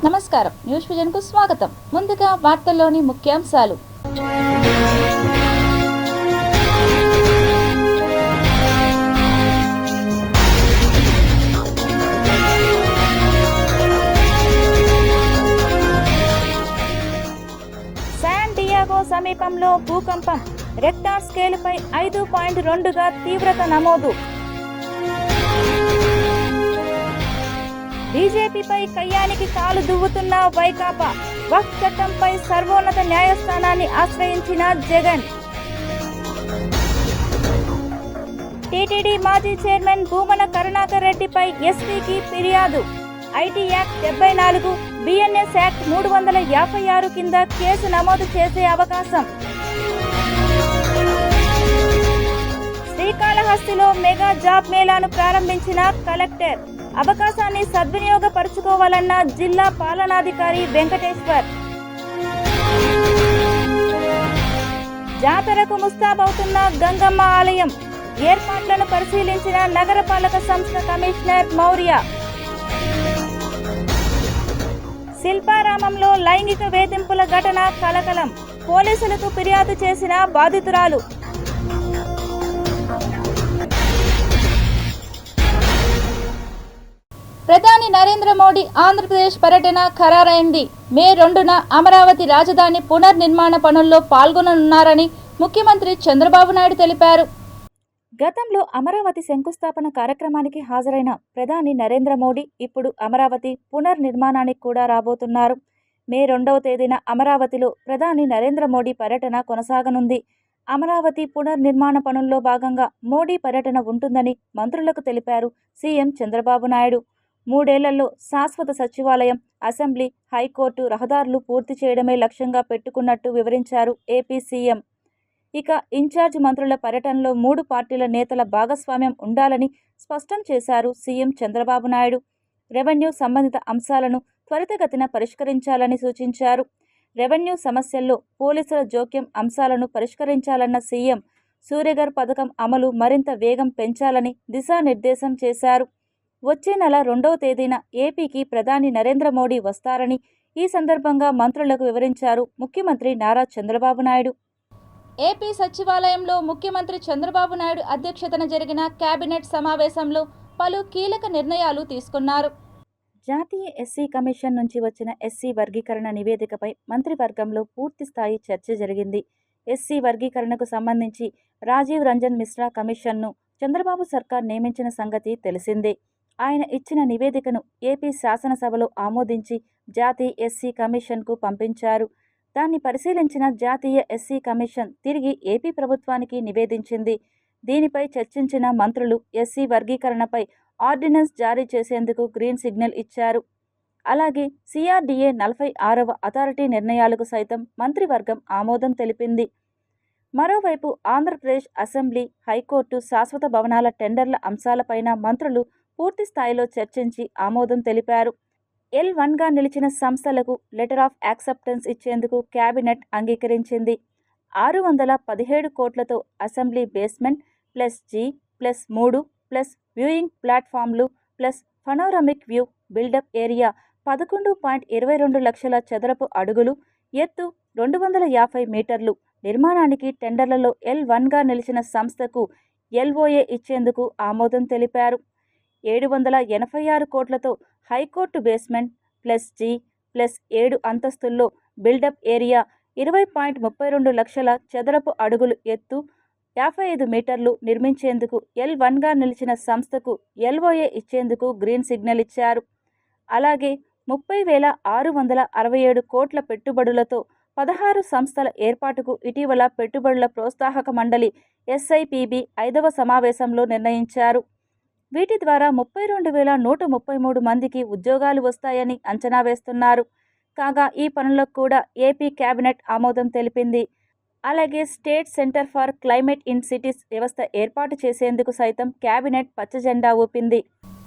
నమస్కారం, news vision కు స్వాగతం. ముందుగా వార్తల్లోని ముఖ్యాంశాలు. శాన్ డియాగో సమీపంలో భూకంపం, రెక్టార్ స్కేలుపై 5.2గా తీవ్రత నమోదు. బీజేపీపై కయ్యానికి కాలు దువ్వుతున్న వైకాపా, వక్ఫ్ చట్టంపై సర్వోన్నత న్యాయస్థానాన్ని ఆశ్రయించిన జగన్. టీటీడీ మాజీ చైర్మన్ భూమన కరుణాకర్ రెడ్డిపై ఎస్పీకి ఫిర్యాదు. ఐటీ యాక్ట్ 74, బిఎన్ఎస్ యాక్ట్ 356 కింద కేసు నమోదు చేసే అవకాశం. శ్రీకాళహస్తిలో మెగా జాబ్ మేళాను ప్రారంభించిన కలెక్టర్. అవకాశాన్ని సద్వినియోగపరుచుకోవాలన్న జిల్లా పాలనాధికారి వెంకటేశ్వర్. జాతరకు ముస్తాబవుతున్న గంగమ్మ ఆలయం, ఏర్పాట్లను పరిశీలించిన నగరపాలక సంస్థ కమిషనర్ మౌర్య. శిల్పారామంలో లైంగిక వేధింపుల ఘటన కలకలం, పోలీసులకు ఫిర్యాదు చేసిన బాధితురాలు. ప్రధాని నరేంద్ర మోడీ ఆంధ్రప్రదేశ్ పర్యటన ఖరారైంది. మే 2న అమరావతి రాజధాని పునర్నిర్మాణ పనుల్లో పాల్గొననున్నారని ముఖ్యమంత్రి చంద్రబాబు నాయుడు తెలిపారు. గతంలో అమరావతి శంకుస్థాపన కార్యక్రమానికి హాజరైన ప్రధాని నరేంద్ర మోడీ ఇప్పుడు అమరావతి పునర్నిర్మాణానికి కూడా రాబోతున్నారు. మే 2వ తేదీన అమరావతిలో ప్రధాని నరేంద్ర మోడీ పర్యటన కొనసాగనుంది. అమరావతి పునర్నిర్మాణ పనుల్లో భాగంగా మోడీ పర్యటన ఉంటుందని మంత్రులకు తెలిపారు సీఎం చంద్రబాబు నాయుడు. 3 ఏళ్లలో శాశ్వత సచివాలయం, అసెంబ్లీ, హైకోర్టు, రహదారులు పూర్తి చేయడమే లక్ష్యంగా పెట్టుకున్నట్టు వివరించారు ఏపీ సీఎం. ఇక ఇన్ఛార్జ్ మంత్రుల పర్యటనలో 3 పార్టీల నేతల భాగస్వామ్యం ఉండాలని స్పష్టం చేశారు సీఎం చంద్రబాబు నాయుడు. రెవెన్యూ సంబంధిత అంశాలను త్వరితగతిన పరిష్కరించాలని సూచించారు. రెవెన్యూ సమస్యల్లో పోలీసుల జోక్యం అంశాలను పరిష్కరించాలన్న సీఎం సూర్యఘర్ పథకం అమలు మరింత వేగం పెంచాలని దిశానిర్దేశం చేశారు. వచ్చే నెల 2వ తేదీన ఏపీకి ప్రధాని నరేంద్ర మోడీ వస్తారని ఈ సందర్భంగా మంత్రులకు వివరించారు ముఖ్యమంత్రి నారా చంద్రబాబు నాయుడు. ఏపీ సచివాలయంలో ముఖ్యమంత్రి చంద్రబాబు నాయుడు అధ్యక్షతన జరిగిన కేబినెట్ సమావేశంలో పలు కీలక నిర్ణయాలు తీసుకున్నారు. జాతీయ ఎస్సీ కమిషన్ నుంచి వచ్చిన ఎస్సీ వర్గీకరణ నివేదికపై మంత్రివర్గంలో పూర్తిస్థాయి చర్చ జరిగింది. ఎస్సీ వర్గీకరణకు సంబంధించి రాజీవ్ రంజన్ మిశ్రా కమిషన్ను చంద్రబాబు సర్కార్ నియమించిన సంగతి తెలిసిందే. ఆయన ఇచ్చిన నివేదికను ఏపీ శాసనసభలో ఆమోదించి జాతీయ ఎస్సీ కమిషన్కు పంపించారు. దాన్ని పరిశీలించిన జాతీయ ఎస్సీ కమిషన్ తిరిగి ఏపీ ప్రభుత్వానికి నివేదించింది. దీనిపై చర్చించిన మంత్రులు ఎస్సీ వర్గీకరణపై ఆర్డినెన్స్ జారీ చేసేందుకు గ్రీన్ సిగ్నల్ ఇచ్చారు. అలాగే సిఆర్డీఏ 46వ అథారిటీ నిర్ణయాలకు సైతం మంత్రివర్గం ఆమోదం తెలిపింది. మరోవైపు ఆంధ్రప్రదేశ్ అసెంబ్లీ, హైకోర్టు శాశ్వత భవనాల టెండర్ల అంశాలపైన మంత్రులు పూర్తి స్థాయిలో చర్చించి ఆమోదం తెలిపారు. L1గా నిలిచిన సంస్థలకు లెటర్ ఆఫ్ యాక్సెప్టెన్స్ ఇచ్చేందుకు కేబినెట్ అంగీకరించింది. 617 కోట్లతో అసెంబ్లీ బేస్మెంట్ +G+3 వ్యూయింగ్ ప్లాట్ఫామ్లు పనోరమిక్ వ్యూ బిల్డప్ ఏరియా 11.22 లక్షల చదరపు అడుగులు, ఎత్తు 250 మీటర్లు నిర్మాణానికి టెండర్లలో L1గా నిలిచిన సంస్థకు LOA ఇచ్చేందుకు ఆమోదం తెలిపారు. 786 కోట్లతో హైకోర్టు బేస్మెంట్ +G+7 అంతస్తుల్లో బిల్డప్ ఏరియా 20.32 లక్షల చదరపు అడుగులు, ఎత్తు 55 మీటర్లు నిర్మించేందుకు L1గా నిలిచిన సంస్థకు LOA ఇచ్చేందుకు గ్రీన్ సిగ్నల్ ఇచ్చారు. అలాగే 30,667 కోట్ల పెట్టుబడులతో 16 సంస్థల ఏర్పాటుకు ఇటీవల పెట్టుబడుల ప్రోత్సాహక మండలి SIPB 5వ సమావేశంలో నిర్ణయించారు. వీటి ద్వారా 32,133 మందికి ఉద్యోగాలు వస్తాయని అంచనా వేస్తున్నారు. కాగా ఈ పనులకు కూడా ఏపీ కేబినెట్ ఆమోదం తెలిపింది. అలాగే state centre for climate in cities వ్యవస్థ ఏర్పాటు చేసేందుకు సైతం కేబినెట్ పచ్చజెండా ఊపింది.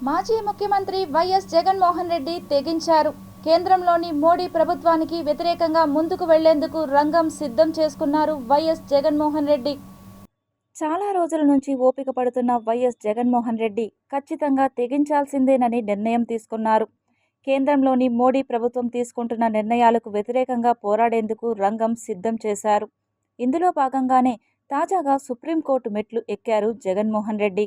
మాజీ ముఖ్యమంత్రి వైఎస్ జగన్మోహన్ రెడ్డి తెగించారు. కేంద్రంలోని మోడీ ప్రభుత్వానికి వ్యతిరేకంగా ముందుకు వెళ్లేందుకు రంగం సిద్ధం చేసుకున్నారు వైఎస్ జగన్మోహన్ రెడ్డి. చాలా రోజుల నుంచి ఓపిక పడుతున్న వైఎస్ జగన్మోహన్ రెడ్డి ఖచ్చితంగా తెగించాల్సిందేనని నిర్ణయం తీసుకున్నారు. కేంద్రంలోని మోడీ ప్రభుత్వం తీసుకుంటున్న నిర్ణయాలకు వ్యతిరేకంగా పోరాడేందుకు రంగం సిద్ధం చేశారు. ఇందులో భాగంగానే తాజాగా సుప్రీంకోర్టు మెట్లు ఎక్కారు జగన్మోహన్ రెడ్డి.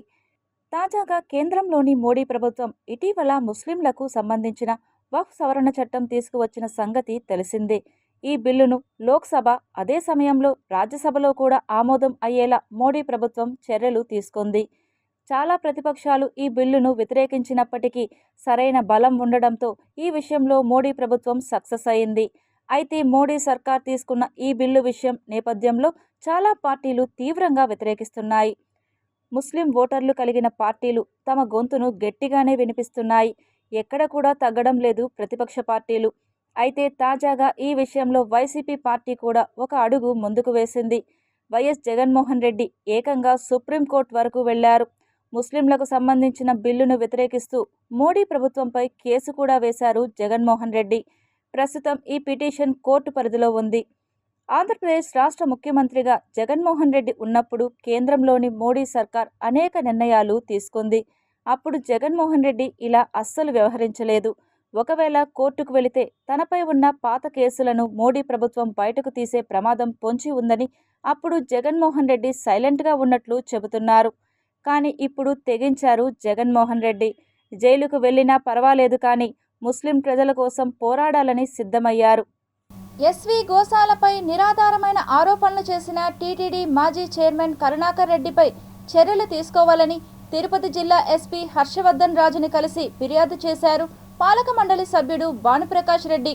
తాజాగా కేంద్రంలోని మోడీ ప్రభుత్వం ఇటీవల ముస్లింలకు సంబంధించిన వక్ఫ్ సవరణ చట్టం తీసుకువచ్చిన సంగతి తెలిసిందే. ఈ బిల్లును లోక్సభ, అదే సమయంలో రాజ్యసభలో కూడా ఆమోదం అయ్యేలా మోడీ ప్రభుత్వం చర్యలు తీసుకుంది. చాలా ప్రతిపక్షాలు ఈ బిల్లును వ్యతిరేకించినప్పటికీ సరైన బలం ఉండడంతో ఈ విషయంలో మోడీ ప్రభుత్వం సక్సెస్ అయింది. అయితే మోడీ సర్కార్ తీసుకున్న ఈ బిల్లు విషయం నేపథ్యంలో చాలా పార్టీలు తీవ్రంగా వ్యతిరేకిస్తున్నాయి. ముస్లిం ఓటర్లు కలిగిన పార్టీలు తమ గొంతును గట్టిగానే వినిపిస్తున్నాయి. ఎక్కడ కూడా తగ్గడం లేదు ప్రతిపక్ష పార్టీలు. అయితే తాజాగా ఈ విషయంలో వైసీపీ పార్టీ కూడా ఒక అడుగు ముందుకు వేసింది. వైఎస్ జగన్మోహన్ రెడ్డి ఏకంగా సుప్రీంకోర్టు వరకు వెళ్లారు. ముస్లింలకు సంబంధించిన బిల్లును వ్యతిరేకిస్తూ మోడీ ప్రభుత్వంపై కేసు కూడా వేశారు జగన్మోహన్ రెడ్డి. ప్రస్తుతం ఈ పిటిషన్ కోర్టు పరిధిలో ఉంది. ఆంధ్రప్రదేశ్ రాష్ట్ర ముఖ్యమంత్రిగా జగన్మోహన్ రెడ్డి ఉన్నప్పుడు కేంద్రంలోని మోడీ సర్కార్ అనేక నిర్ణయాలు తీసుకుంది. అప్పుడు జగన్మోహన్ రెడ్డి ఇలా అస్సలు వ్యవహరించలేదు. ఒకవేళ కోర్టుకు వెళితే తనపై ఉన్న పాత కేసులను మోడీ ప్రభుత్వం బయటకు తీసే ప్రమాదం పొంచి ఉందని అప్పుడు జగన్మోహన్ రెడ్డి సైలెంట్గా ఉన్నట్లు చెబుతున్నారు. కానీ ఇప్పుడు తెగించారు జగన్మోహన్ రెడ్డి. జైలుకు వెళ్లినా పర్వాలేదు కానీ ముస్లిం ప్రజల కోసం పోరాడాలని సిద్ధమయ్యారు. ఎస్వి గోశాలపై నిరాధారమైన ఆరోపణలు చేసిన టీటీడీ మాజీ చైర్మన్ కరుణాకర్ రెడ్డిపై చర్యలు తీసుకోవాలని తిరుపతి జిల్లా ఎస్పీ హర్షవర్ధన్ రాజుని కలిసి ఫిర్యాదు చేశారు పాలక మండలి సభ్యుడు భానుప్రకాష్ రెడ్డి.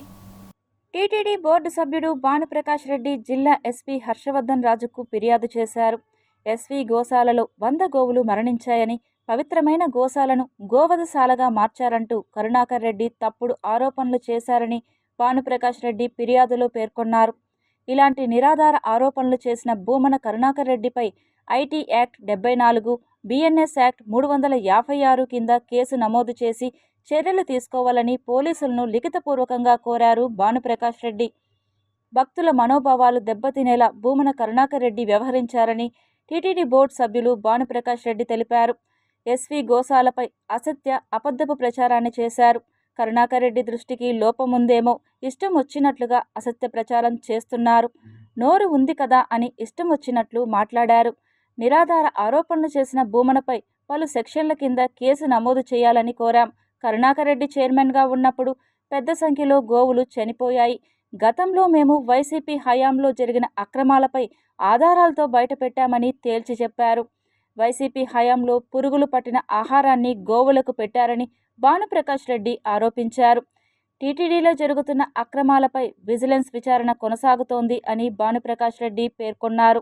టీటీడీ బోర్డు సభ్యుడు భానుప్రకాష్ రెడ్డి జిల్లా ఎస్పీ హర్షవర్ధన్ రాజుకు ఫిర్యాదు చేశారు. ఎస్వి గోశాలలో 100 గోవులు మరణించాయని, పవిత్రమైన గోశాలను గోవధశాలగా మార్చారంటూ కరుణాకర్ రెడ్డి తప్పుడు ఆరోపణలు చేశారని భానుప్రకాష్ రెడ్డి ఫిర్యాదులో పేర్కొన్నారు. ఇలాంటి నిరాధార ఆరోపణలు చేసిన భూమన కరుణాకర్ రెడ్డిపై ఐటీ యాక్ట్ 74, బిఎన్ఎస్ యాక్ట్ 356 కింద కేసు నమోదు చేసి చర్యలు తీసుకోవాలని పోలీసులను లిఖితపూర్వకంగా కోరారు భానుప్రకాష్ రెడ్డి. భక్తుల మనోభావాలు దెబ్బతినేలా భూమన కరుణాకర్ రెడ్డి వ్యవహరించారని టీటీడీ బోర్డు సభ్యులు భానుప్రకాష్ రెడ్డి తెలిపారు. ఎస్వి గోశాలపై అసత్య, అబద్ధపు ప్రచారాన్ని చేశారు. కరుణాకర్ రెడ్డి దృష్టికి లోపముందేమో ఇష్టం వచ్చినట్లుగా అసత్య ప్రచారం చేస్తున్నారు. నోరు ఉంది కదా అని ఇష్టం వచ్చినట్లు మాట్లాడారు. నిరాధార ఆరోపణలు చేసిన భూమనపై పలు సెక్షన్ల కింద కేసు నమోదు చేయాలని కోరాం. కరుణాకర్ రెడ్డి చైర్మన్గా ఉన్నప్పుడు పెద్ద సంఖ్యలో గోవులు చనిపోయాయి. గతంలో మేము వైసీపీ హయాంలో జరిగిన అక్రమాలపై ఆధారాలతో బయటపెట్టామని తేల్చి చెప్పారు. వైసీపీ హయాంలో పురుగులు పట్టిన ఆహారాన్ని గోవులకు పెట్టారని భానుప్రకాష్ రెడ్డి ఆరోపించారు. టీటీడీలో జరుగుతున్న అక్రమాలపై విజిలెన్స్ విచారణ కొనసాగుతోంది అని భానుప్రకాష్ రెడ్డి పేర్కొన్నారు.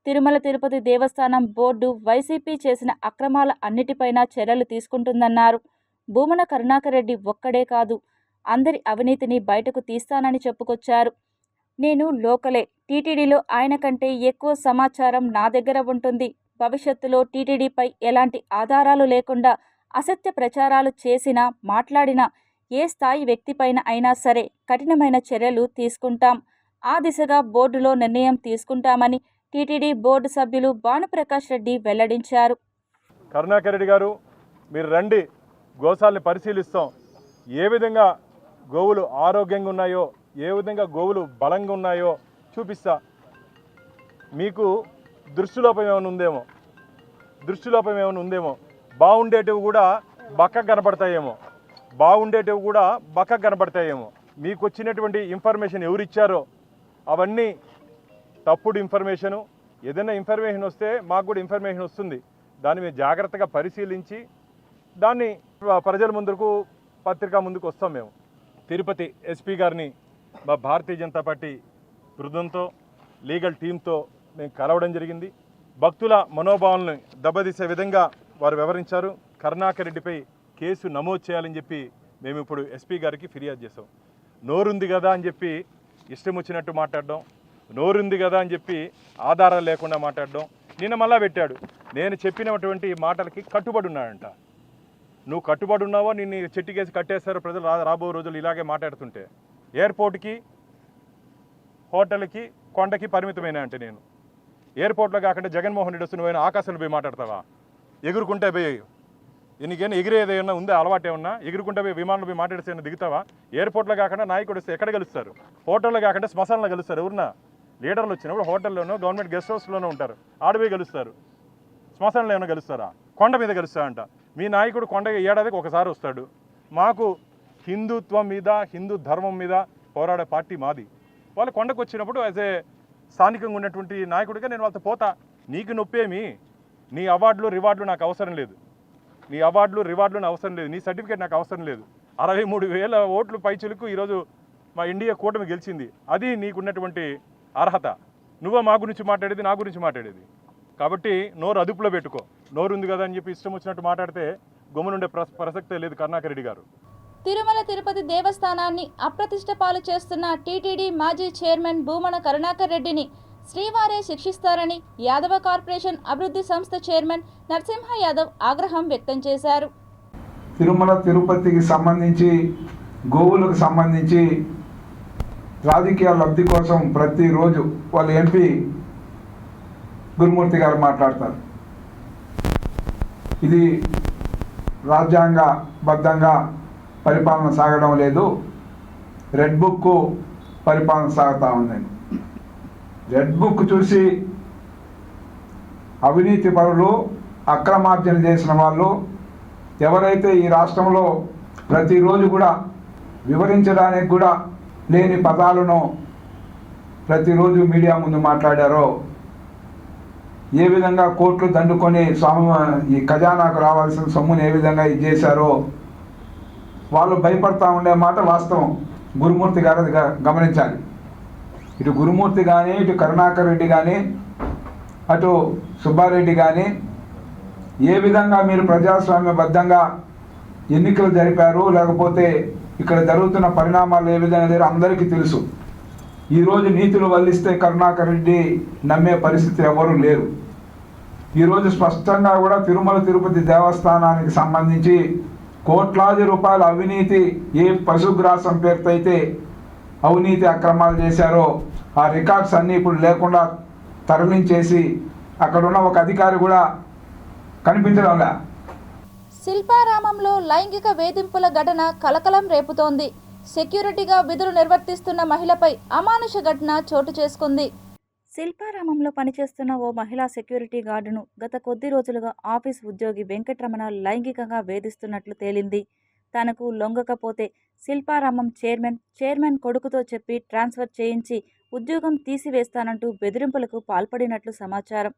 తిరుమల తిరుపతి దేవస్థానం బోర్డు వైసీపీ చేసిన అక్రమాల అన్నిటిపైన చర్యలు తీసుకుంటుందన్నారు. భూమన కరుణాకర్ రెడ్డి ఒక్కడే కాదు, అందరి అవినీతిని బయటకు తీస్తానని చెప్పుకొచ్చారు. నేను లోకలే, టీటీడీలో ఆయన కంటే ఎక్కువ సమాచారం నా దగ్గర ఉంటుంది. భవిష్యత్తులో టీటీడీపై ఎలాంటి ఆధారాలు లేకుండా అసత్య ప్రచారాలు చేసినా, మాట్లాడినా ఏ స్థాయి వ్యక్తిపైన అయినా సరే కఠినమైన చర్యలు తీసుకుంటాం. ఆ దిశగా బోర్డులో నిర్ణయం తీసుకుంటామని టీటీడీ బోర్డు సభ్యులు భానుప్రకాష్ రెడ్డి వెల్లడించారు. కరుణాకర్ రెడ్డి గారు, మీరు రండి, గోశాలని పరిశీలిస్తాం. ఏ విధంగా గోవులు ఆరోగ్యంగా ఉన్నాయో, ఏ విధంగా గోవులు బలంగా ఉన్నాయో చూపిస్తా. మీకు దృష్టిలోపం ఏమైనా ఉందేమో, బాగుండేటివి కూడా బక్కగా కనపడతాయేమో, మీకు వచ్చినటువంటి ఇన్ఫర్మేషన్ ఎవరిచ్చారో అవన్నీ తప్పుడు ఇన్ఫర్మేషను. ఏదైనా ఇన్ఫర్మేషన్ వస్తే మాకు కూడా ఇన్ఫర్మేషన్ వస్తుంది. దాన్ని మేము జాగ్రత్తగా పరిశీలించి దాన్ని ప్రజల ముందుకు, పత్రికా ముందుకు వస్తాం. మేము తిరుపతి ఎస్పీ గారిని మా భారతీయ జనతా పార్టీ బృందంతో, లీగల్ టీంతో మేము కలవడం జరిగింది. భక్తుల మనోభావాలను దెబ్బతీసే విధంగా వారు వివరించారు. కరుణాకర్ రెడ్డిపై కేసు నమోదు చేయాలని చెప్పి మేము ఇప్పుడు ఎస్పీ గారికి ఫిర్యాదు చేసాం. నోరుంది కదా అని చెప్పి ఇష్టం వచ్చినట్టు మాట్లాడడం, నోరుంది కదా అని చెప్పి ఆధారాలు లేకుండా మాట్లాడడం. నిన్న మళ్ళా పెట్టాడు, నేను చెప్పినటువంటి మాటలకి కట్టుబడి ఉన్నాడంట. నువ్వు కట్టుబడి ఉన్నావో నిన్ను చెట్టుకేసి కట్టేస్తారు ప్రజలు రాబో రోజులు ఇలాగే మాట్లాడుతుంటే. ఎయిర్పోర్ట్కి, హోటల్కి, కొండకి పరిమితమైన అంటే నేను ఎయిర్పోర్ట్లో కాకుండా జగన్మోహన్ రెడ్డి వస్తు నువ్వైనా ఆకాశంలో పోయి మాట్లాడతావా? ఎగురుకుంటే పోయి నీకేమైనా ఎగిరేది ఏమన్నా ఉందా, అలవాటు ఏమన్నా? ఎగురుకుంటే విమానంలో పోయి మాట్లాడితే ఏమైనా దిగుతావా? ఎయిర్పోర్ట్లో కాకుండా నాయకుడు వస్తే ఎక్కడ కలుస్తారు? హోటల్లో కాకుండా శ్మశానంలో కలుస్తారు. ఎవరన్నా లీడర్లు వచ్చినప్పుడు హోటల్లోనో గవర్నమెంట్ గెస్ట్ హౌస్లోనూ ఉంటారు, ఆడపోయి కలుస్తారు. శ్మశానంలో ఏమైనా కలుస్తారా? కొండ మీద కలుస్తారంట. మీ నాయకుడు కొండ ఏడాదికి ఒకసారి వస్తాడు. మాకు హిందుత్వం మీద, హిందూ ధర్మం మీద పోరాడే పార్టీ మాది. వాళ్ళు కొండకు వచ్చినప్పుడు యాజ్ ఏ స్థానికంగా ఉన్నటువంటి నాయకుడిగా నేను వాళ్ళతో పోతా. నీకు నొప్పేమి? నీ అవార్డులు రివార్డులు నాకు అవసరం లేదు. నీ అవార్డులు రివార్డులు నాకు అవసరం లేదు. నీ సర్టిఫికేట్ నాకు అవసరం లేదు. 63,000 ఓట్లు పైచులకు ఈరోజు మా ఇండియా కూటమి గెలిచింది. అది నీకున్నటువంటి అర్హత. నువ్వే మా గురించి మాట్లాడేది, నా గురించి మాట్లాడేది. కాబట్టి నోరు అదుపులో పెట్టుకో. నోరు ఉంది కదా అని చెప్పి ఇష్టం వచ్చినట్టు మాట్లాడితే గమ్మునుండే ప్రసక్తే లేదు కరుణాకర్ రెడ్డి గారు. తిరుమల తిరుపతి దేవస్థానాన్ని అప్రతిష్ట పాలు చేస్తున్న టీటీడీ మాజీ చైర్మన్ భూమన కరుణాకర్ రెడ్డిని శ్రీవారే శిక్షిస్తారని యాదవ కార్పొరేషన్ అభివృద్ధి సంస్థ చైర్మన్ నరసింహ యాదవ్ ఆగ్రహం వ్యక్తం చేశారు. తిరుమల తిరుపతికి సంబంధించి, గోవులకు సంబంధించి రాజకీయ లబ్ధి కోసం ప్రతిరోజు వాళ్ళ ఎంపీ గురుమూర్తి గారు మాట్లాడతారు. ఇది రాజ్యాంగబద్ధంగా పరిపాలన సాగడం లేదు, రెడ్ బుక్ పరిపాలన సాగుతూ ఉందండి. రెడ్ బుక్ చూసి అవినీతి పరులు, అక్రమార్జన చేసిన వాళ్ళు ఎవరైతే ఈ రాష్ట్రంలో ప్రతిరోజు కూడా వివరించడానికి కూడా లేని పదాలను ప్రతిరోజు మీడియా ముందు మాట్లాడారో, ఏ విధంగా కోట్లు దండుకొని ఈ ఖజానాకు రావాల్సిన సొమ్ముని ఏ విధంగా ఇది చేశారో వాళ్ళు భయపడతా ఉండే మాట వాస్తవం. గురుమూర్తి గారు అది గమనించాలి. ఇటు గురుమూర్తి కానీ, ఇటు కరుణాకర్ రెడ్డి కానీ, అటు సుబ్బారెడ్డి కానీ ఏ విధంగా మీరు ప్రజాస్వామ్యబద్ధంగా ఎన్నికలు జరిపారు, లేకపోతే ఇక్కడ జరుగుతున్న పరిణామాలు ఏ విధంగా లేరు అందరికీ తెలుసు. ఈరోజు నీతులు వల్లిస్తే కరుణాకర్ రెడ్డి నమ్మే పరిస్థితి ఎవరు లేరు. ఈరోజు స్పష్టంగా కూడా తిరుమల తిరుపతి దేవస్థానానికి సంబంధించి కోట్లాది రూపాయల అవినీతి, ఏ పశుగ్రాసం పేరుతో అయితే అవినీతి అక్రమాలు చేశారో ఆ రికార్డ్స్ అన్నీ ఇప్పుడు లేకుండా తరలించేసి అక్కడున్న ఒక అధికారి కూడా కనిపించడంలా. శిల్పారామంలో లైంగిక వేధింపుల ఘటన కలకలం రేపుతోంది. సెక్యూరిటీగా విధులు నిర్వర్తిస్తున్న మహిళపై అమానుష ఘటన చోటు చేసుకుంది. శిల్పారామంలో పనిచేస్తున్న ఓ మహిళా సెక్యూరిటీ గార్డును గత కొద్ది రోజులుగా ఆఫీస్ ఉద్యోగి వెంకటరమణ లైంగికంగా వేధిస్తున్నట్లు తేలింది. తనకు లొంగకపోతే శిల్పారామం చైర్మన్ కొడుకుతో చెప్పి ట్రాన్స్ఫర్ చేయించి ఉద్యోగం తీసివేస్తానంటూ బెదిరింపులకు పాల్పడినట్లు సమాచారం.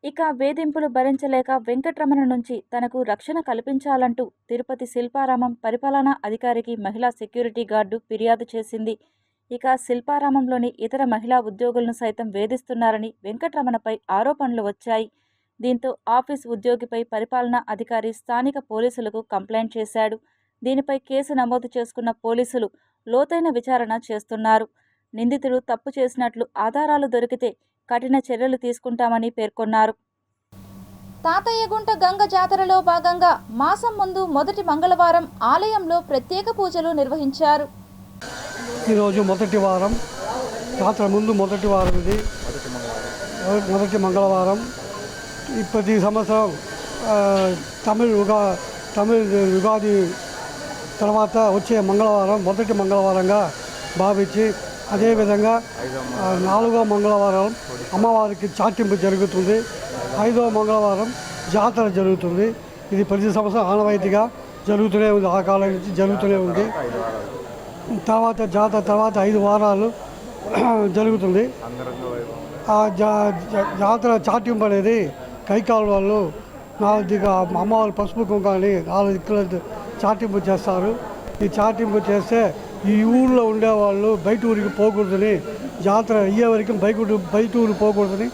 ఇక వేధింపులు భరించలేక వెంకటరమణ నుంచి తనకు రక్షణ కల్పించాలంటూ తిరుపతి శిల్పారామం పరిపాలనా అధికారికి మహిళా సెక్యూరిటీ గార్డు ఫిర్యాదు చేసింది. ఇక శిల్పారామంలోని ఇతర మహిళా ఉద్యోగులను సైతం వేధిస్తున్నారని వెంకటరమణపై ఆరోపణలు వచ్చాయి. దీంతో ఆఫీస్ ఉద్యోగిపై పరిపాలనా అధికారి స్థానిక పోలీసులకు కంప్లైంట్ చేశాడు. దీనిపై కేసు నమోదు చేసుకున్న పోలీసులు లోతైన విచారణ చేస్తున్నారు. నిందితుడు తప్పు చేసినట్లు ఆధారాలు దొరికితే కఠిన చర్యలు తీసుకుంటామని పేర్కొన్నారు. తాతయ్యగుంట గంగ జాతరలో భాగంగా మాసం ముందు మొదటి మంగళవారం ఆలయంలో ప్రత్యేక పూజలు నిర్వహించారు. ఈరోజు మొదటి వారం, జాతర ముందు మొదటి వారం, ఇది మొదటి మంగళవారం. ప్రతి సంవత్సరం తమిళ యుగాది తర్వాత వచ్చే మంగళవారం మొదటి మంగళవారంగా భావించి, అదేవిధంగా 4వ మంగళవారం అమ్మవారికి చాటింపు జరుగుతుంది, 5వ మంగళవారం జాతర జరుగుతుంది. ఇది ప్రతి సంవత్సరం ఆనవాయితీగా జరుగుతూనే ఉంది, ఆ కాలం నుంచి జరుగుతూనే ఉంది. తర్వాత జాతర తర్వాత 5 వారాలు జరుగుతుంది. ఆ జాతర చాటింపు అనేది కైకాలు వాళ్ళు 4 అమ్మవారి పసుపు కుంకాన్ని 4 దిక్కుల చాటింపు చేస్తారు. ఈ చాటింపు చేస్తే ఈ ఊళ్ళో ఉండేవాళ్ళు బయట ఊరికి పోకూడదని, జాతర అయ్యే వరకు బయట ఊరు పోకూడదని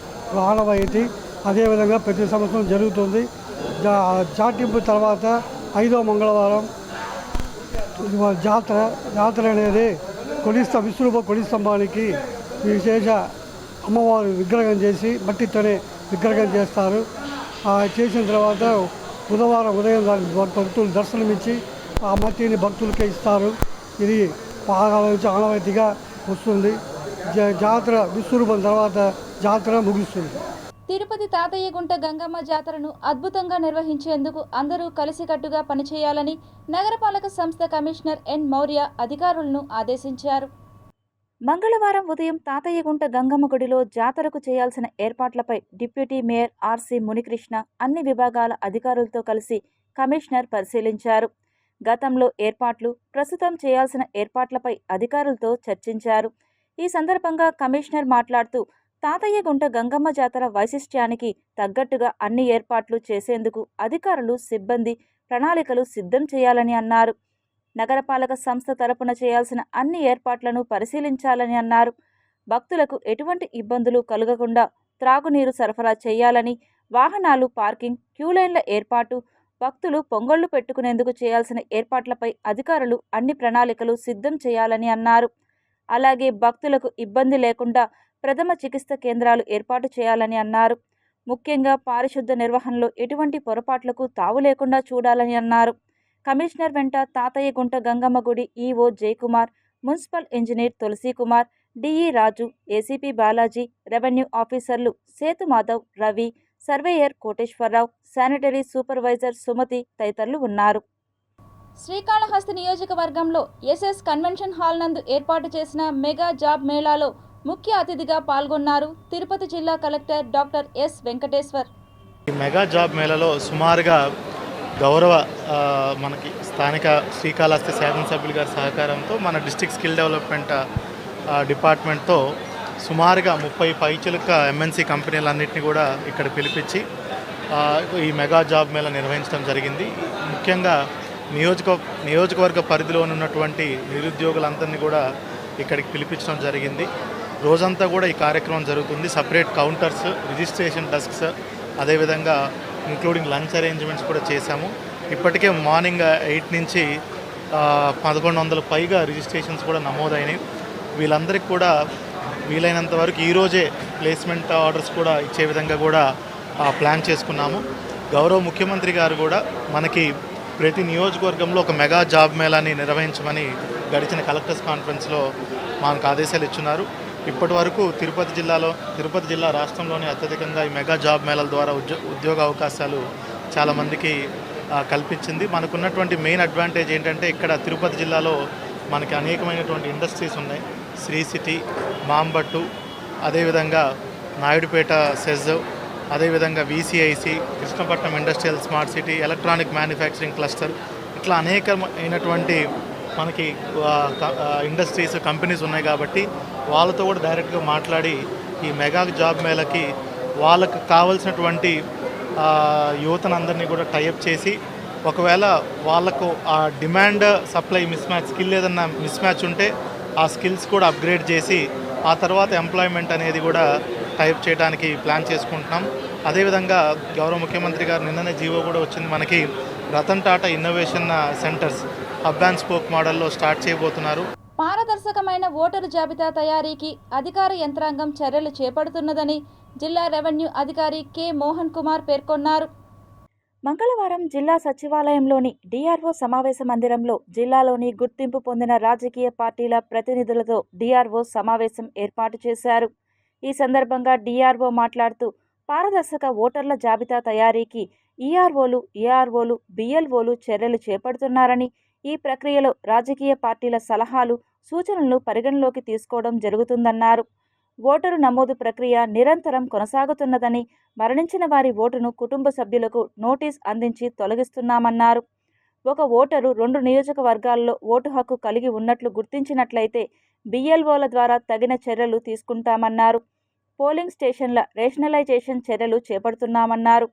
ఆనవాయితీ. అదేవిధంగా ప్రతి సంవత్సరం జరుగుతుంది. చాటింపు తర్వాత 5వ మంగళవారం జాతర అనేది విశ్వరూప కొడి స్తంభానికి విశేష అమ్మవారు విగ్రహం చేసి మట్టితోనే విగ్రహం చేస్తారు. చేసిన తర్వాత బుధవారం ఉదయం భక్తులు దర్శనమిచ్చి ఆ మట్టిని భక్తులకే ఇస్తారు. ఇది పాదాల నుంచి ఆనవాయితీగా వస్తుంది. జాతర విశ్వరూపం తర్వాత జాతర ముగుస్తుంది. తిరుపతి తాతయ్యగుంట గంగమ్మ జాతరను అద్భుతంగా నిర్వహించేందుకు అందరూ కలిసికట్టుగా పనిచేయాలని నగరపాలక సంస్థ కమిషనర్ ఎన్ మౌర్య అధికారులను ఆదేశించారు. మంగళవారం ఉదయం తాతయ్యగుంట గంగమ్మ గుడిలో జాతరకు చేయాల్సిన ఏర్పాట్లపై డిప్యూటీ మేయర్ ఆర్సి మునికృష్ణ అన్ని విభాగాల అధికారులతో కలిసి కమిషనర్ పరిశీలించారు. గతంలో ఏర్పాట్లు, ప్రస్తుతం చేయాల్సిన ఏర్పాట్లపై అధికారులతో చర్చించారు. ఈ సందర్భంగా కమిషనర్ మాట్లాడుతూ తాతయ్యగుంట గంగమ్మ జాతర వైశిష్ట్యానికి తగ్గట్టుగా అన్ని ఏర్పాట్లు చేసేందుకు అధికారులు, సిబ్బంది ప్రణాళికలు సిద్ధం చేయాలని అన్నారు. నగరపాలక సంస్థ తరపున చేయాల్సిన అన్ని ఏర్పాట్లను పరిశీలించాలని అన్నారు. భక్తులకు ఎటువంటి ఇబ్బందులు కలగకుండా త్రాగునీరు సరఫరా చేయాలని, వాహనాలు పార్కింగ్, క్యూలైన్ల ఏర్పాటు, భక్తులు పొంగళ్లు పెట్టుకునేందుకు చేయాల్సిన ఏర్పాట్లపై అధికారులు అన్ని ప్రణాళికలు సిద్ధం చేయాలని అన్నారు. అలాగే భక్తులకు ఇబ్బంది లేకుండా ప్రథమ చికిత్స కేంద్రాలు ఏర్పాటు చేయాలని అన్నారు. ముఖ్యంగా పారిశుద్ధ నిర్వహణలో ఎటువంటి పొరపాట్లకు తావు లేకుండా చూడాలని అన్నారు. కమిషనర్ వెంట తాతయ్యగుంట గంగమ్మ గుడి EO Jayakumar, municipal engineer Tulasikumar, DE Raju, ACP Balaji, revenue ఆఫీసర్లు Sethu Madhav, Ravi, surveyor Koteswararao, sanitary supervisor Sumathi తదితరులు ఉన్నారు. శ్రీకాళహస్తి నియోజకవర్గంలో ఎస్ఎస్ కన్వెన్షన్ హాల్ నందు ఏర్పాటు చేసిన మెగా జాబ్ మేళాలో ముఖ్య అతిథిగా పాల్గొన్నారు తిరుపతి జిల్లా కలెక్టర్ డాక్టర్ ఎస్ వెంకటేశ్వర్. ఈ మెగా జాబ్ మేళాలో సుమారుగా గౌరవ మనకి స్థానిక శ్రీకాళహస్తి శాసనసభ్యులు గారి సహకారంతో మన డిస్ట్రిక్ట్ స్కిల్ డెవలప్మెంట్ డిపార్ట్మెంట్తో సుమారుగా 30 పైచిలుక ఎంఎన్సీ కంపెనీలన్నింటినీ కూడా ఇక్కడ పిలిపించి ఈ మెగా జాబ్ మేళా నిర్వహించడం జరిగింది. ముఖ్యంగా నియోజకవర్గ పరిధిలో ఉన్నటువంటి నిరుద్యోగులందరినీ కూడా ఇక్కడికి పిలిపించడం జరిగింది. రోజంతా కూడా ఈ కార్యక్రమం జరుగుతుంది. సపరేట్ కౌంటర్స్, రిజిస్ట్రేషన్ డెస్క్స్, అదేవిధంగా ఇంక్లూడింగ్ లంచ్ అరేంజ్మెంట్స్ కూడా చేశాము. ఇప్పటికే మార్నింగ్ 8 నుంచి 1100 పైగా రిజిస్ట్రేషన్స్ కూడా నమోదైనవి. వీళ్ళందరికీ కూడా వీలైనంత వరకు ఈరోజే ప్లేస్మెంట్ ఆర్డర్స్ కూడా ఇచ్చే విధంగా కూడా ప్లాన్ చేసుకున్నాము. గౌరవ ముఖ్యమంత్రి గారు కూడా మనకి ప్రతి నియోజకవర్గంలో ఒక మెగా జాబ్ మేళాని నిర్వహించమని గడిచిన కలెక్టర్స్ కాన్ఫరెన్స్లో మనకు ఆదేశాలు ఇచ్చున్నారు. ఇప్పటి వరకు తిరుపతి జిల్లా రాష్ట్రంలోనే అత్యధికంగా ఈ మెగా జాబ్ మేళాల ద్వారా ఉద్యోగ అవకాశాలు చాలామందికి కల్పించింది. మనకున్నటువంటి మెయిన్ అడ్వాంటేజ్ ఏంటంటే ఇక్కడ తిరుపతి జిల్లాలో మనకి అనేకమైనటువంటి ఇండస్ట్రీస్ ఉన్నాయి. శ్రీ సిటీ, మాంబట్టు, అదేవిధంగా నాయుడుపేట సెజ్, అదేవిధంగా VCIC, Krishnapatnam industrial smart city, electronic manufacturing cluster, ఇట్లా అనేకమైనటువంటి మనకి ఇండస్ట్రీస్, కంపెనీస్ ఉన్నాయి. కాబట్టి వాళ్ళతో కూడా డైరెక్ట్గా మాట్లాడి ఈ మెగా జాబ్ మేళకి వాళ్ళకు కావాల్సినటువంటి యువతనందరినీ కూడా టైఅప్ చేసి, ఒకవేళ వాళ్ళకు ఆ డిమాండ్ సప్లై మిస్మ్యాచ్, స్కిల్ ఏదన్నా మిస్మ్యాచ్ ఉంటే ఆ స్కిల్స్ కూడా అప్గ్రేడ్ చేసి ఆ తర్వాత ఎంప్లాయ్మెంట్ అనేది కూడా టైప్ చేయడానికి ప్లాన్ చేసుకుంటున్నాం. అదేవిధంగా గౌరవ ముఖ్యమంత్రి గారు నిన్ననే జీవో కూడా వచ్చింది. మనకి Ratan Tata innovation centres hub and spoke మోడల్లో స్టార్ట్ చేయబోతున్నారు. పారదర్శకమైన ఓటరు జాబితా తయారీకి అధికార యంత్రాంగం చర్యలు చేపడుతున్నదని జిల్లా రెవెన్యూ అధికారి కె మోహన్ కుమార్ పేర్కొన్నారు. మంగళవారం జిల్లా సచివాలయంలోని డిఆర్ఓ సమావేశ మందిరంలో జిల్లాలోని గుర్తింపు పొందిన రాజకీయ పార్టీల ప్రతినిధులతో డిఆర్ఓ సమావేశం ఏర్పాటు చేశారు. ఈ సందర్భంగా డిఆర్ఓ మాట్లాడుతూ పారదర్శక ఓటర్ల జాబితా తయారీకి ఈఆర్ఓలు, ఏఆర్ఓలు, బిఎల్ఓలు చర్యలు చేపడుతున్నారని, ఈ ప్రక్రియలో రాజకీయ పార్టీల సలహాలు, సూచనలను పరిగణలోకి తీసుకోవడం జరుగుతుందన్నారు. ఓటరు నమోదు ప్రక్రియ నిరంతరం కొనసాగుతున్నదని, మరణించిన వారి ఓటును కుటుంబ సభ్యులకు నోటీస్ అందించి తొలగిస్తున్నామన్నారు. ఒక ఓటరు 2 నియోజకవర్గాల్లో ఓటు హక్కు కలిగి ఉన్నట్లు గుర్తించినట్లయితే బిఎల్ఓల ద్వారా తగిన చర్యలు తీసుకుంటామన్నారు. పోలింగ్ స్టేషన్ల రేషనలైజేషన్ చర్యలు చేపడుతున్నామన్నారు.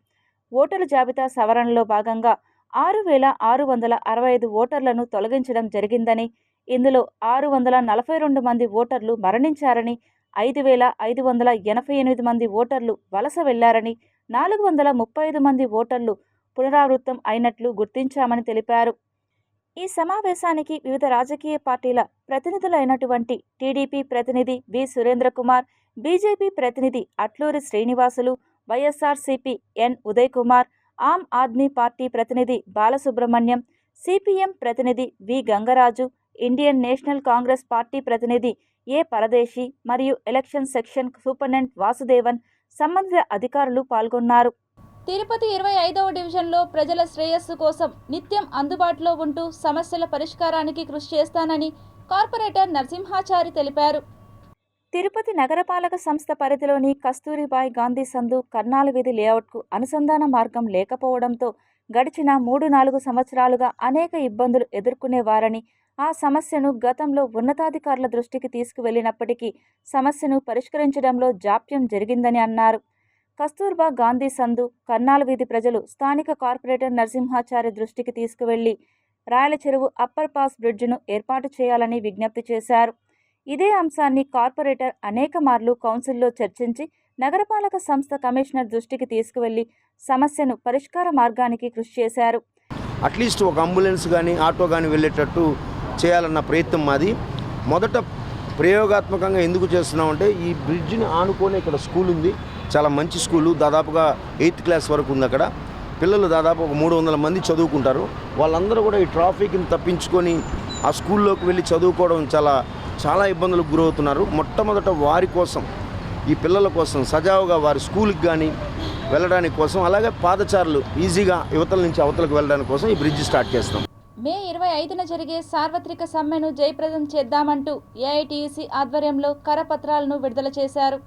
ఓటరు జాబితా సవరణలో భాగంగా 6,665 ఓటర్లను తొలగించడం జరిగిందని, ఇందులో 642 మంది ఓటర్లు మరణించారని, 5,588 మంది ఓటర్లు వలస వెళ్లారని, 435 మంది ఓటర్లు పునరావృతం అయినట్లు గుర్తించామని తెలిపారు. ఈ సమావేశానికి వివిధ రాజకీయ పార్టీల ప్రతినిధులైనటువంటి టీడీపీ ప్రతినిధి వి సురేంద్రకుమార్, బీజేపీ ప్రతినిధి Atluri Srinivasulu, YSRCP N Uday Kumar, Aam Aadmi party ప్రతినిధి బాలసుబ్రహ్మణ్యం, సిపిఎం ప్రతినిధి V Gangaraju, Indian National Congress party ప్రతినిధి ఏ పరదేశి మరియు ఎలక్షన్ సెక్షన్ సూపరింటెండెంట్ వాసుదేవన్, సంబంధిత అధికారులు పాల్గొన్నారు. తిరుపతి 25వ డివిజన్లో ప్రజల శ్రేయస్సు కోసం నిత్యం అందుబాటులో ఉంటూ సమస్యల పరిష్కారానికి కృషి చేస్తానని కార్పొరేటర్ నరసింహాచారి తెలిపారు. తిరుపతి నగరపాలక సంస్థ పరిధిలోని కస్తూరిబాయి గాంధీ సందు కర్నాల వీధి లేఅవుట్కు అనుసంధాన మార్గం లేకపోవడంతో గడిచిన 3-4 సంవత్సరాలుగా అనేక ఇబ్బందులు ఎదుర్కొనేవారని, ఆ సమస్యను గతంలో ఉన్నతాధికారుల దృష్టికి తీసుకువెళ్లినప్పటికీ సమస్యను పరిష్కరించడంలో జాప్యం జరిగిందని అన్నారు. కస్తూర్బా గాంధీ సందు కర్నాల వీధి ప్రజలు స్థానిక కార్పొరేటర్ నరసింహాచారి దృష్టికి తీసుకువెళ్లి రాయల చెరువు అప్పర్ పాస్ బ్రిడ్జిను ఏర్పాటు చేయాలని విజ్ఞప్తి చేశారు. ఇదే అంశాన్ని కార్పొరేటర్ అనేక మార్లు కౌన్సిల్లో చర్చించి నగరపాలక సంస్థ కమిషనర్ దృష్టికి తీసుకువెళ్లి సమస్యను పరిష్కార మార్గానికి కృషి చేశారు. అట్లీస్ట్ ఒక అంబులెన్స్ కానీ ఆటో కానీ వెళ్ళేటట్టు చేయాలన్న ప్రయత్నం మాది. మొదట ప్రయోగాత్మకంగా ఎందుకు చేస్తున్నామంటే ఈ బ్రిడ్జిని ఆనుకొని ఇక్కడ స్కూల్ ఉంది, చాలా మంచి స్కూలు, దాదాపుగా 8th క్లాస్ వరకు ఉంది. అక్కడ పిల్లలు దాదాపు ఒక 300 మంది చదువుకుంటారు. వాళ్ళందరూ కూడా ఈ ట్రాఫిక్ని తప్పించుకొని ఆ స్కూల్లోకి వెళ్ళి చదువుకోవడం చాలా ఇబ్బందులకు గురవుతున్నారు. మొట్టమొదట వారి కోసం, ఈ పిల్లల కోసం సజావుగా వారి స్కూల్కి కానీ వెళ్ళడానికి కోసం, అలాగే పాదచారులు ఈజీగా యువతల నుంచి అవతలకు వెళ్ళడానికి కోసం ఈ బ్రిడ్జ్ స్టార్ట్ చేస్తాం. మే 25న జరిగే సార్వత్రిక సమ్మెను జయప్రదం చేద్దామంటూ ఏఐటీయూసీ ఆధ్వర్యంలో కరపత్రాలను విడుదల చేశారు.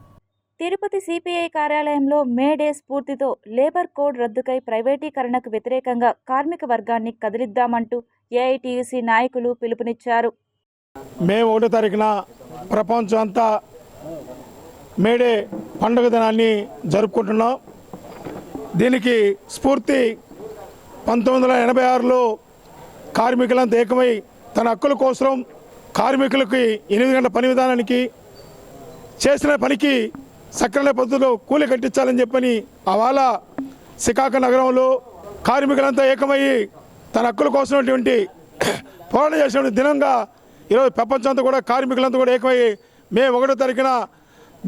తిరుపతి సిపిఐ కార్యాలయంలో మే డే స్ఫూర్తితో లేబర్ కోడ్ రద్దుకై ప్రైవేటీకరణకు వ్యతిరేకంగా కార్మిక వర్గాన్ని కదిలిద్దామంటూ ఏఐటీయూసీ నాయకులు పిలుపునిచ్చారు. మే 1వ తారీఖున ప్రపంచం అంతా మేడే పండుగ దినాన్ని జరుపుకుంటున్నాం. దీనికి స్ఫూర్తి 1986లో కార్మికులంతా ఏకమై తన హక్కుల కోసం కార్మికులకి 8 గంటల పని విధానానికి చేసిన పనికి సక్రమ పద్ధతిలో కూలి కట్టించాలని చెప్పని అవాళ శ్రీకాకుళ నగరంలో కార్మికులంతా ఏకమయ్యి తన హక్కుల కోసమైనటువంటి పోరాటం చేసిన దినంగా ఈరోజు ప్రపంచంతో కూడా కార్మికులంతా కూడా ఏకమయ్యి మే 1వ తారీఖున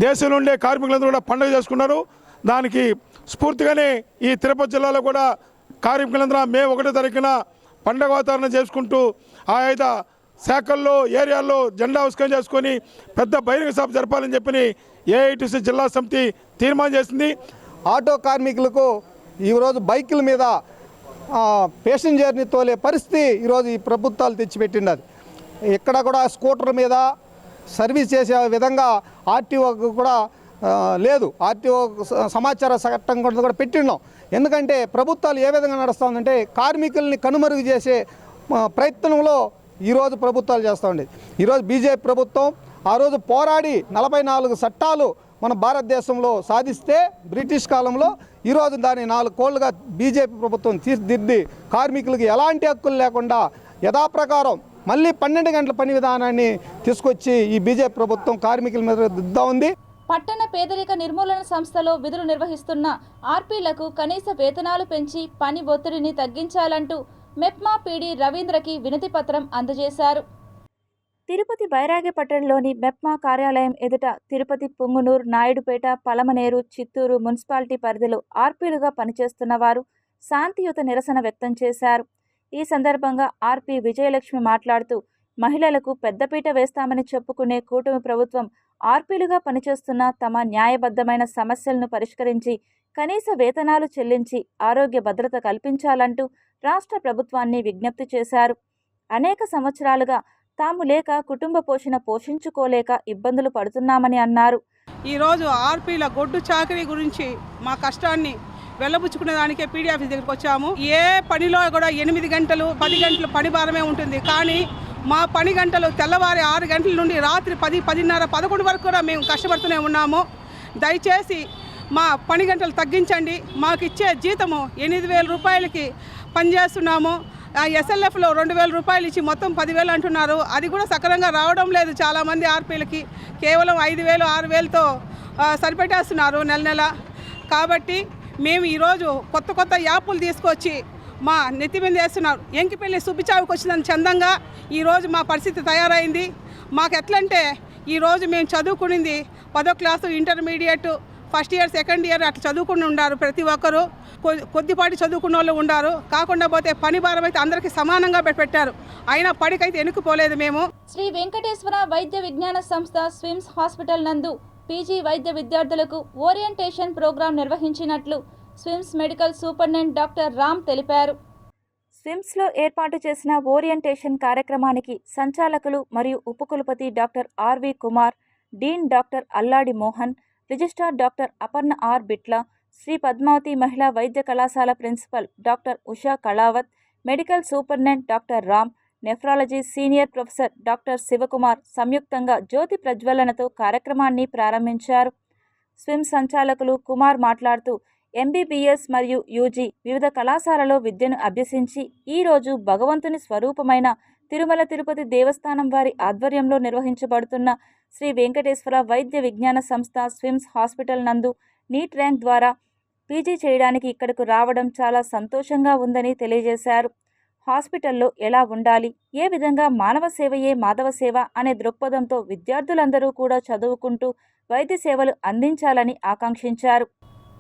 దేశంలో ఉండే కార్మికులంతా కూడా పండుగ చేసుకున్నారు. దానికి స్ఫూర్తిగానే ఈ తిరుపతి జిల్లాలో కూడా కార్మికులందరూ మే 1వ తారీఖున పండుగ వాతావరణం చేసుకుంటూ ఆయా శాఖల్లో ఏరియాల్లో జెండా ఆవిష్కరణ చేసుకొని పెద్ద బహిరంగ సభ జరపాలని చెప్పి ఏఐటీసీ జిల్లా సమితి తీర్మానం చేసింది. ఆటో కార్మికులకు ఈరోజు బైకుల మీద ప్యాసింజర్ని తోలే పరిస్థితి ఈరోజు ఈ ప్రభుత్వాలు తెచ్చిపెట్టినది. ఇక్కడ కూడా స్కూటర్ మీద సర్వీస్ చేసే విధంగా ఆర్టీఓకు కూడా లేదు. ఆర్టీఓ సమాచార చట్టం కూడా పెట్టిన్నాం. ఎందుకంటే ప్రభుత్వాలు ఏ విధంగా నడుస్తుందంటే కార్మికుల్ని కనుమరుగు చేసే ప్రయత్నంలో ఈరోజు ప్రభుత్వాలు చేస్తూ ఉండేది. ఈరోజు బీజేపీ ప్రభుత్వం ఆ రోజు పోరాడి 44 చట్టాలు మన భారతదేశంలో సాధిస్తే బ్రిటిష్ కాలంలో ఈరోజు దాన్ని 4 కోళ్లుగా బీజేపీ ప్రభుత్వం తీర్చిదిద్ది కార్మికులకు ఎలాంటి హక్కులు లేకుండా యథాప్రకారం మళ్ళీ 12 గంటల పని విధానాన్ని తీసుకొచ్చి ఈ బీజేపీ ప్రభుత్వం కార్మికుల మీద దిద్దా ఉంది. పట్టణ పేదరిక నిర్మూలన సంస్థలో విధులు నిర్వహిస్తున్న ఆర్పీలకు కనీస వేతనాలు పెంచి పని ఒత్తిడిని తగ్గించాలంటూ మెప్మా పీడీ రవీంద్రకి వినతి పత్రం అందజేశారు. తిరుపతి బైరాగిపట్టణంలోని మెప్మా కార్యాలయం ఎదుట తిరుపతి పుంగునూరు, నాయుడుపేట, పలమనేరు, చిత్తూరు మున్సిపాలిటీ పరిధిలో ఆర్పీలుగా పనిచేస్తున్న వారు శాంతియుత నిరసన వ్యక్తం చేశారు. ఈ సందర్భంగా ఆర్పీ విజయలక్ష్మి మాట్లాడుతూ మహిళలకు పెద్దపీట వేస్తామని చెప్పుకునే కూటమి ప్రభుత్వం ఆర్పీలుగా పనిచేస్తున్న తమ న్యాయబద్ధమైన సమస్యలను పరిష్కరించి కనీస వేతనాలు చెల్లించి ఆరోగ్య భద్రత కల్పించాలంటూ రాష్ట్ర ప్రభుత్వాన్ని విజ్ఞప్తి చేశారు. అనేక సంవత్సరాలుగా తాము లేక కుటుంబ పోషణ పోషించుకోలేక ఇబ్బందులు పడుతున్నామని అన్నారు. ఈరోజు ఆర్పీల గొడ్డు చాకరీ గురించి మా కష్టాన్ని వెళ్ళబుచ్చుకునే దానికే పీడీ ఆఫీస్ దగ్గరికి వచ్చాము. ఏ పనిలో కూడా 8 గంటలు 10 గంటలు పని భారమే ఉంటుంది. కానీ మా పని గంటలు తెల్లవారి 6 గంటల నుండి రాత్రి 10, 10:30, 11 వరకు కూడా మేము కష్టపడుతూనే ఉన్నాము. దయచేసి మా పని గంటలు తగ్గించండి. మాకు ఇచ్చే జీతము 8,000 రూపాయలకి పనిచేస్తున్నాము. ఎస్ఎల్ఎఫ్లో 2,000 రూపాయలు ఇచ్చి మొత్తం 10,000 అంటున్నారు. అది కూడా సక్రమంగా రావడం లేదు. చాలామంది ఆర్పీలకి కేవలం 5,000, 6,000తో సరిపెట్టేస్తున్నారు నెల. కాబట్టి మేము ఈరోజు కొత్త యాప్లు తీసుకొచ్చి మా నెత్తి మీద వేస్తున్నారు. ఎంకిపల్లి సుబ్బిచావుకి వచ్చినంత చందంగా ఈరోజు మా పరిస్థితి తయారైంది. మాకు ఎట్లంటే ఈరోజు మేము చదువుకునింది 10వ class, intermediate, first year, second year అట్లా చదువుకుని ఉన్నారు. ప్రతి ఒక్కరూ కొద్దిపాటి చదువుకున్న వాళ్ళు ఉన్నారు. కాకుండా పోతే పని భారం అయితే అందరికీ సమానంగా పెట్టారు. అయినా పడికైతే ఎన్నుకుపోలేదు మేము. శ్రీ వెంకటేశ్వర వైద్య విజ్ఞాన సంస్థ స్విమ్స్ హాస్పిటల్ నందు పీజీ వైద్య విద్యార్థులకు ఓరియంటేషన్ ప్రోగ్రాం నిర్వహించినట్లు SVIMS medical superintendent doctor Ram తెలిపారు. స్విమ్స్లో ఏర్పాటు చేసిన ఓరియంటేషన్ కార్యక్రమానికి సంచాలకులు మరియు ఉపకులపతి doctor RV Kumar, dean doctor Alladi Mohan, registrar doctor Aparna R Bitla, Sri Padmavathi మహిళా వైద్య కళాశాల principal doctor Usha Kalavath, medical superintendent doctor Ram, nephrology senior professor doctor Sivakumar సంయుక్తంగా జ్యోతి ప్రజ్వలనతో కార్యక్రమాన్ని ప్రారంభించారు. స్విమ్ సంచాలకులు కుమార్ మాట్లాడుతూ ఎంబీబీఎస్ మరియు యూజీ వివిధ కళాశాలలో విద్యను అభ్యసించి ఈరోజు భగవంతుని స్వరూపమైన తిరుమల తిరుపతి దేవస్థానం వారి ఆధ్వర్యంలో నిర్వహించబడుతున్న శ్రీ వెంకటేశ్వర వైద్య విజ్ఞాన సంస్థ స్విమ్స్ హాస్పిటల్ నందు నీట్ ర్యాంక్ ద్వారా పీజీ చేయడానికి ఇక్కడకు రావడం చాలా సంతోషంగా ఉందని తెలియజేశారు. హాస్పిటల్లో ఎలా ఉండాలి, ఏ విధంగా మానవ సేవయే మాధవ సేవ అనే దృక్పథంతో విద్యార్థులందరూ కూడా చదువుకుంటూ వైద్య సేవలు అందించాలని ఆకాంక్షించారు.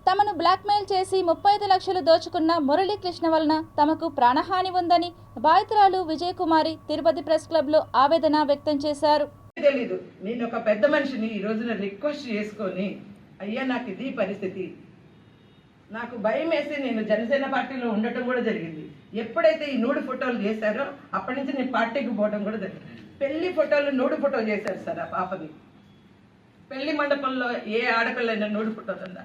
తమను బ్లాక్మెయిల్ చేసి 35 లక్షలు దోచుకున్న మురళీకృష్ణ వలన తమకు ప్రాణహాని ఉందని బాధితురాలు విజయకుమారి తిరుపతి ప్రెస్ క్లబ్లో ఆవేదన వ్యక్తం చేశారు. తెలీదు, నేను ఒక పెద్ద మనిషిని ఈ రోజున రిక్వెస్ట్ చేసుకొని, అయ్యా నాకు ఇది పరిస్థితి, నాకు భయం వేసి నేను జనసేన పార్టీలో ఉండటం కూడా జరిగింది. ఎప్పుడైతే ఈ నూడు ఫోటోలు చేశారో అప్పటి నుంచి నేను పార్టీకి పోవడం కూడా జరిగింది. పెళ్లి ఫోటోలు నూడు ఫోటో చేశారు సార్. ఆ పాపని పెళ్లి మండపంలో ఏ ఆడపిల్లైనా నూడు ఫోటోలు ఉందా?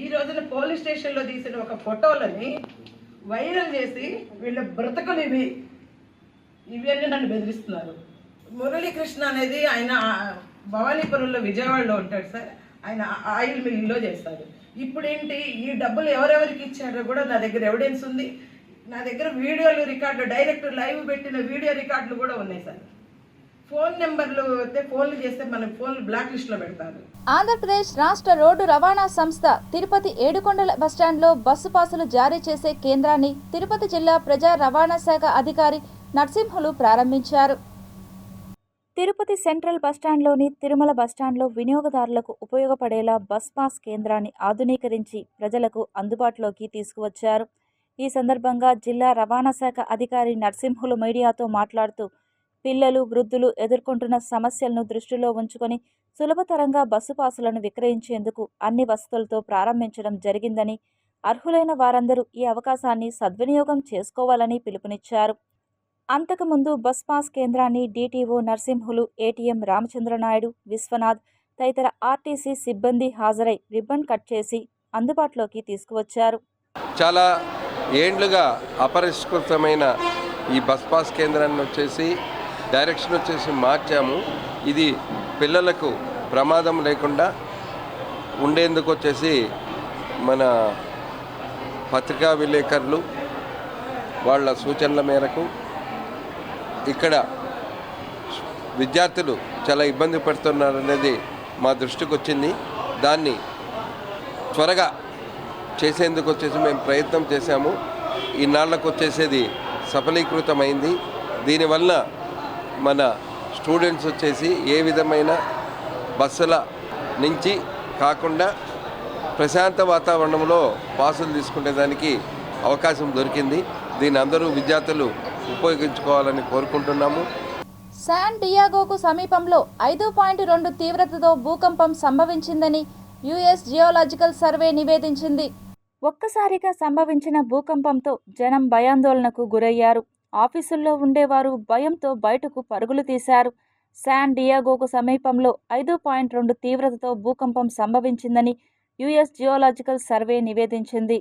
ఈ రోజున పోలీస్ స్టేషన్లో తీసిన ఒక ఫోటోలని వైరల్ చేసి వీళ్ళ బ్రతకులు ఇవి అని నన్ను బెదిరిస్తున్నారు. మురళీకృష్ణ అనేది ఆయన భవానీపురంలో విజయవాడలో ఉంటాడు సార్. ఆయన ఆయిల్ మిల్లో చేస్తారు. ఇప్పుడేంటి, ఈ డబ్బులు ఎవరెవరికి ఇచ్చారో కూడా నా దగ్గర ఎవిడెన్స్ ఉంది. నా దగ్గర వీడియోలు రికార్డులు, డైరెక్ట్ లైవ్ పెట్టిన వీడియో రికార్డులు కూడా ఉన్నాయి సార్. ఫోన్ నెంబర్లు అయితే ఫోన్లు చేస్తే మన ఫోన్లు బ్లాక్ లిస్ట్లో పెడతారు. ఆంధ్రప్రదేశ్ రాష్ట్ర రోడ్డు రవాణా సంస్థ తిరుపతి ఏడుకొండల బస్టాండ్లో బస్సు పాసులు జారీ చేసే కేంద్రాన్ని తిరుపతి జిల్లా ప్రజా రవాణా శాఖ అధికారి నరసింహులు ప్రారంభించారు. తిరుపతి సెంట్రల్ బస్టాండ్లోని తిరుమల బస్టాండ్లో వినియోగదారులకు ఉపయోగపడేలా బస్ పాస్ కేంద్రాన్ని ఆధునీకరించి ప్రజలకు అందుబాటులోకి తీసుకువచ్చారు. ఈ సందర్భంగా జిల్లా రవాణా శాఖ అధికారి నరసింహులు మీడియాతో మాట్లాడుతూ పిల్లలు, వృద్ధులు ఎదుర్కొంటున్న సమస్యలను దృష్టిలో ఉంచుకొని సులభతరంగా బస్సు పాసులను విక్రయించేందుకు అన్ని వసతులతో ప్రారంభించడం జరిగిందని, అర్హులైన వారందరూ ఈ అవకాశాన్ని సద్వినియోగం చేసుకోవాలని పిలుపునిచ్చారు. అంతకుముందు బస్ పాస్ కేంద్రాన్ని డీటీఓ నరసింహులు, ఏటీఎం రామచంద్రనాయుడు, విశ్వనాథ్ తదితర ఆర్టీసీ సిబ్బంది హాజరై రిబ్బన్ కట్ చేసి అందుబాటులోకి తీసుకువచ్చారు. చాలా ఏండ్లుగా అపరిష్కృతమైన ఈ బస్ పాస్ కేంద్రాన్ని వచ్చేసి డైరెక్షన్ వచ్చేసి మార్చాము. ఇది పిల్లలకు ప్రమాదం లేకుండా ఉండేందుకు వచ్చేసి మన పత్రికా విలేకరులు వాళ్ళ సూచనల మేరకు ఇక్కడ విద్యార్థులు చాలా ఇబ్బంది పడుతున్నారనేది మా దృష్టికి వచ్చింది. దాన్ని త్వరగా చేసేందుకు వచ్చేసి మేము ప్రయత్నం చేశాము. ఈనాళ్లకు వచ్చేసేది సఫలీకృతమైంది. దీనివల్ల మన స్టూడెంట్స్ వచ్చేసి ఏ విధమైన బస్సుల నుంచి కాకుండా ప్రశాంత వాతావరణంలో పాసులు తీసుకునేదానికి అవకాశం దొరికింది. దీన్ని అందరూ విద్యార్థులు ఉపయోగించుకోవాలని కోరుకుంటున్నాము. శాన్ డియాగోకు సమీపంలో 5.2 తీవ్రతతో భూకంపం సంభవించిందని యుఎస్ జియోలాజికల్ సర్వే నివేదించింది. ఒక్కసారిగా సంభవించిన భూకంపంతో జనం భయాందోళనకు గురయ్యారు. ఆఫీసుల్లో ఉండేవారు భయంతో బయటకు పరుగులు తీశారు. శాన్ డియాగోకు సమీపంలో 5.2 తీవ్రతతో భూకంపం సంభవించిందని యుఎస్ జియోలాజికల్ సర్వే నివేదించింది.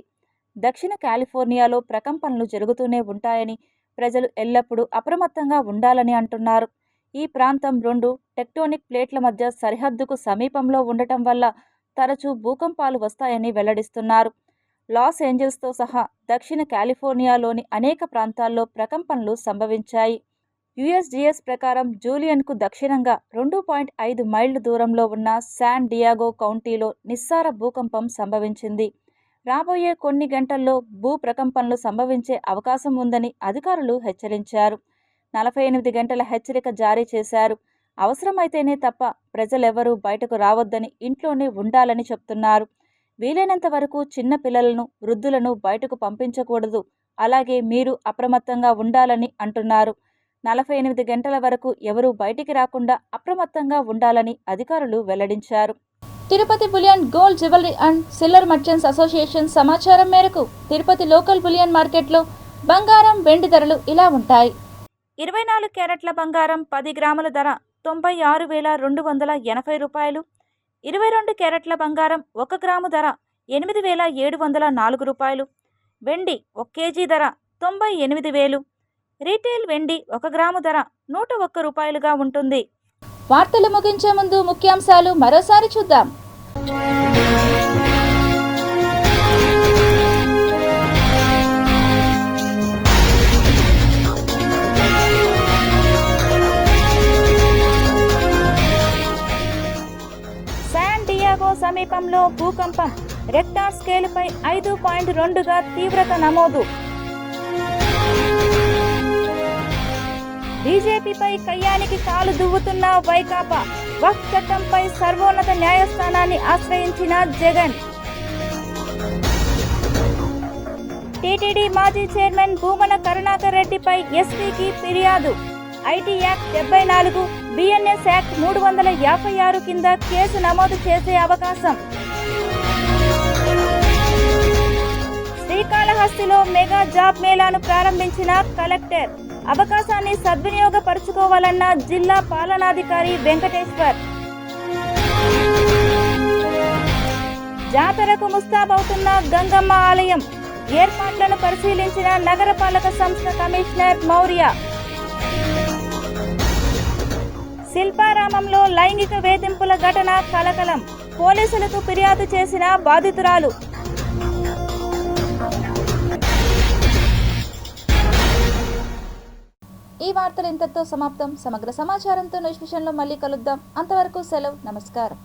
దక్షిణ కాలిఫోర్నియాలో ప్రకంపనలు జరుగుతూనే ఉంటాయని, ప్రజలు ఎల్లప్పుడూ అప్రమత్తంగా ఉండాలని అంటున్నారు. ఈ ప్రాంతం 2 టెక్టోనిక్ ప్లేట్ల మధ్య సరిహద్దుకు సమీపంలో ఉండటం వల్ల తరచూ భూకంపాలు వస్తాయని వెల్లడిస్తున్నారు. లాస్ ఏంజల్స్తో సహా దక్షిణ కాలిఫోర్నియాలోని అనేక ప్రాంతాల్లో ప్రకంపనలు సంభవించాయి. యుఎస్జిఎస్ ప్రకారం జూలియన్కు దక్షిణంగా 2.5 మైళ్ల దూరంలో ఉన్న శాన్ డియాగో కౌంటీలో నిస్సార భూకంపం సంభవించింది. రాబోయే కొన్ని గంటల్లో భూ ప్రకంపనలు సంభవించే అవకాశం ఉందని అధికారులు హెచ్చరించారు. 48 గంటల హెచ్చరిక జారీ చేశారు. అవసరమైతేనే తప్ప ప్రజలెవరూ బయటకు రావద్దని, ఇంట్లోనే ఉండాలని చెప్తున్నారు. వీలైనంత వరకు చిన్న పిల్లలను, వృద్ధులను బయటకు పంపించకూడదు. అలాగే మీరు అప్రమత్తంగా ఉండాలని అంటున్నారు. 48 గంటల వరకు ఎవరూ బయటికి రాకుండా అప్రమత్తంగా ఉండాలని అధికారులు వెల్లడించారు. Tirupati bullion gold jewellery and silver merchants association సమాచారం మేరకు తిరుపతి లోకల్ బులియన్ మార్కెట్లో బంగారం వెండి ధరలు ఇలా ఉంటాయి. 24 క్యారెట్ల బంగారం 10 గ్రాముల ధర 96,280 రూపాయలు. 22 క్యారెట్ల బంగారం 1 గ్రాము ధర 8,704 రూపాయలు. వెండి 1 కేజీ ధర 98,000. రీటైల్ వెండి 1 గ్రాము ధర 101 రూపాయలుగా ఉంటుంది. వార్తలు ముగించే ముందు ముఖ్యాంశాలు మరోసారి చూద్దాం. శాన్ డియాగో సమీపంలో భూకంపం. రెక్టార్ స్కేలుపై 5.2గా తీవ్రత నమోదు. బీజేపీపై కయ్యానికి కాలు దువ్వుతున్న వైకాపా. వక్ఫ్ చట్టంపై సర్వోన్నత న్యాయస్థానాన్ని ఆశ్రయించిన జగన్. టీటీడీ మాజీ చైర్మన్ భూమన కరుణాకర్ రెడ్డిపై ఎస్పీకి ఫిర్యాదు. ఐటీ యాక్ట్ 74, బిఎన్ఎస్ యాక్ట్ 356 కింద కేసు నమోదు చేసే అవకాశం. శ్రీకాళహస్తిలో మెగా జాబ్ మేళాను ప్రారంభించిన కలెక్టర్. అవకాశాన్ని సద్వినియోగపరుచుకోవాలన్న జిల్లా పాలనాధికారి వెంకటేశ్వర్. జాతరకు ముస్తాబవుతున్న గంగమ్మ ఆలయం. ఏర్పాట్లను పరిశీలించిన నగరపాలక సంస్థ కమిషనర్ మౌర్య. శిల్పారామంలో లైంగిక వేధింపుల ఘటన కలకలం. పోలీసులకు ఫిర్యాదు చేసిన బాధితురాలు. ఈ వార్తలు ఇంతటితో సమాప్తం. సమగ్ర సమాచారంతో నెక్స్ట్ విషయంలో మళ్ళీ కలుద్దాం. అంతవరకు సెలవు. నమస్కారం.